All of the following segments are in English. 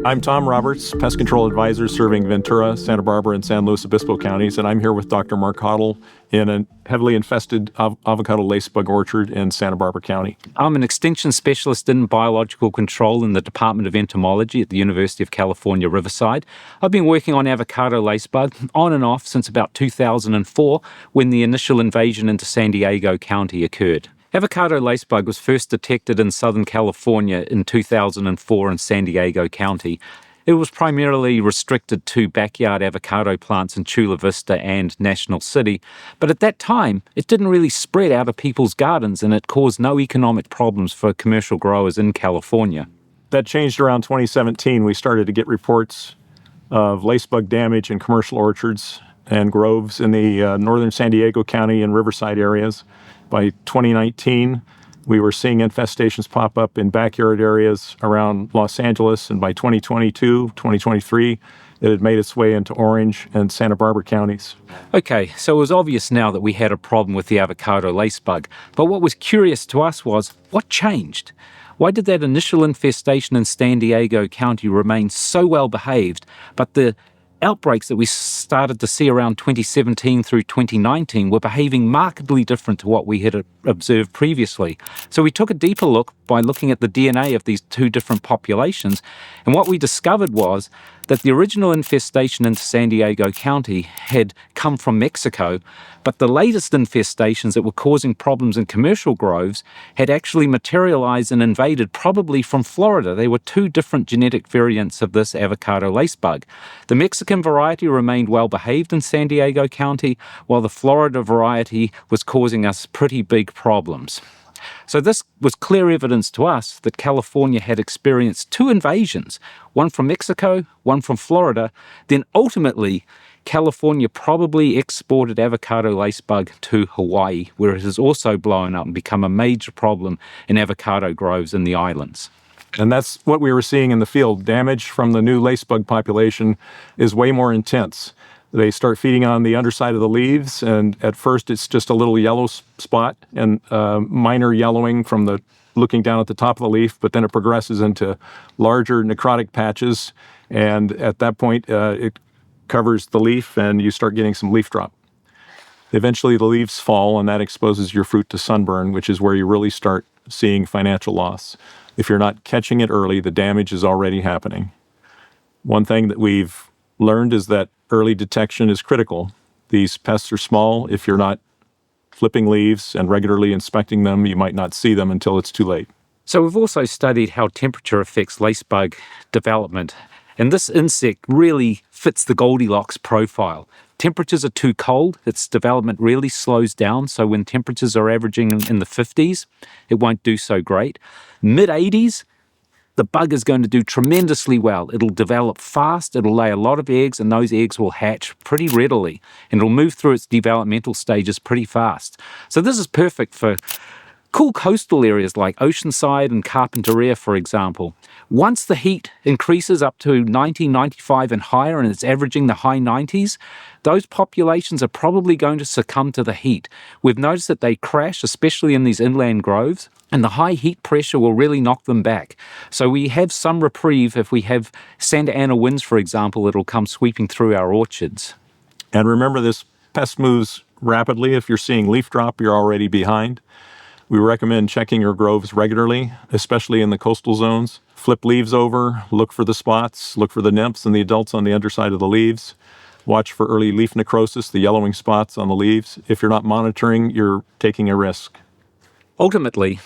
I'm Tom Roberts, Pest Control Advisor serving Ventura, Santa Barbara, and San Luis Obispo counties, and I'm here with Dr. Mark Hoddle in a heavily infested avocado lace bug orchard in Santa Barbara County. I'm an extension specialist in biological control in the Department of Entomology at the University of California, Riverside. I've been working on avocado lace bug on and off since about 2004 when the initial invasion into San Diego County occurred. Avocado lace bug was first detected in Southern California in 2004 in San Diego County. It was primarily restricted to backyard avocado plants in Chula Vista and National City, but at that time, it didn't really spread out of people's gardens and it caused no economic problems for commercial growers in California. That changed around 2017. We started to get reports of lace bug damage in commercial orchards and groves in the northern San Diego County and Riverside areas. By 2019, we were seeing infestations pop up in backyard areas around Los Angeles, and by 2022, 2023, it had made its way into Orange and Santa Barbara counties. Okay, so it was obvious now that we had a problem with the avocado lace bug, but what was curious to us was, what changed? Why did that initial infestation in San Diego County remain so well behaved, but the outbreaks that we started to see around 2017 through 2019 were behaving markedly different to what we had observed previously? So we took a deeper look by looking at the DNA of these two different populations, and what we discovered was that the original infestation into San Diego County had come from Mexico, but the latest infestations that were causing problems in commercial groves had actually materialized and invaded probably from Florida. They were two different genetic variants of this avocado lace bug. The Mexican variety remained well behaved in San Diego County, while the Florida variety was causing us pretty big problems. So this was clear evidence to us that California had experienced two invasions, one from Mexico, one from Florida. Then ultimately, California probably exported avocado lace bug to Hawaii, where it has also blown up and become a major problem in avocado groves in the islands. And that's what we were seeing in the field. Damage from the new lace bug population is way more intense. They start feeding on the underside of the leaves, and at first it's just a little yellow spot and minor yellowing from the looking down at the top of the leaf, but then it progresses into larger necrotic patches, and at that point it covers the leaf and you start getting some leaf drop. Eventually the leaves fall and that exposes your fruit to sunburn, which is where you really start seeing financial loss. If you're not catching it early, the damage is already happening. One thing that we've learned is that early detection is critical. These pests are small. If you're not flipping leaves and regularly inspecting them, you might not see them until it's too late. So we've also studied how temperature affects lace bug development, and this insect really fits the Goldilocks profile. Temperatures are too cold, its development really slows down, so when temperatures are averaging in the 50s, it won't do so great. Mid-80s, the bug is going to do tremendously well. It'll develop fast, it'll lay a lot of eggs, and those eggs will hatch pretty readily, and it'll move through its developmental stages pretty fast. So this is perfect for cool coastal areas like Oceanside and Carpinteria, for example. Once the heat increases up to 90, 95 and higher, and it's averaging the high 90s, those populations are probably going to succumb to the heat. We've noticed that they crash, especially in these inland groves, and the high heat pressure will really knock them back. So we have some reprieve if we have Santa Ana winds, for example, that'll come sweeping through our orchards. And remember, this pest moves rapidly. If you're seeing leaf drop, you're already behind. We recommend checking your groves regularly, especially in the coastal zones. Flip leaves over, look for the spots, look for the nymphs and the adults on the underside of the leaves. Watch for early leaf necrosis, the yellowing spots on the leaves. If you're not monitoring, you're taking a risk. Ultimately,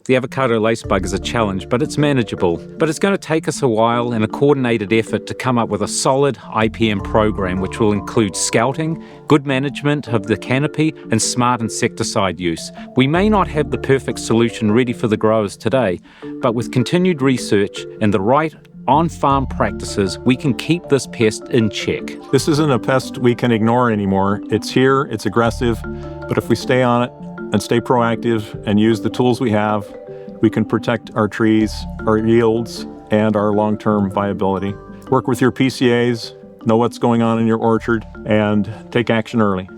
the avocado lace bug is a challenge, but it's manageable. But it's going to take us a while and a coordinated effort to come up with a solid IPM program, which will include scouting, good management of the canopy, and smart insecticide use. We may not have the perfect solution ready for the growers today, but with continued research and the right on-farm practices, we can keep this pest in check. This isn't a pest we can ignore anymore. It's here, it's aggressive, but if we stay on it and stay proactive and use the tools we have, we can protect our trees, our yields, and our long-term viability. Work with your PCAs, know what's going on in your orchard, and take action early.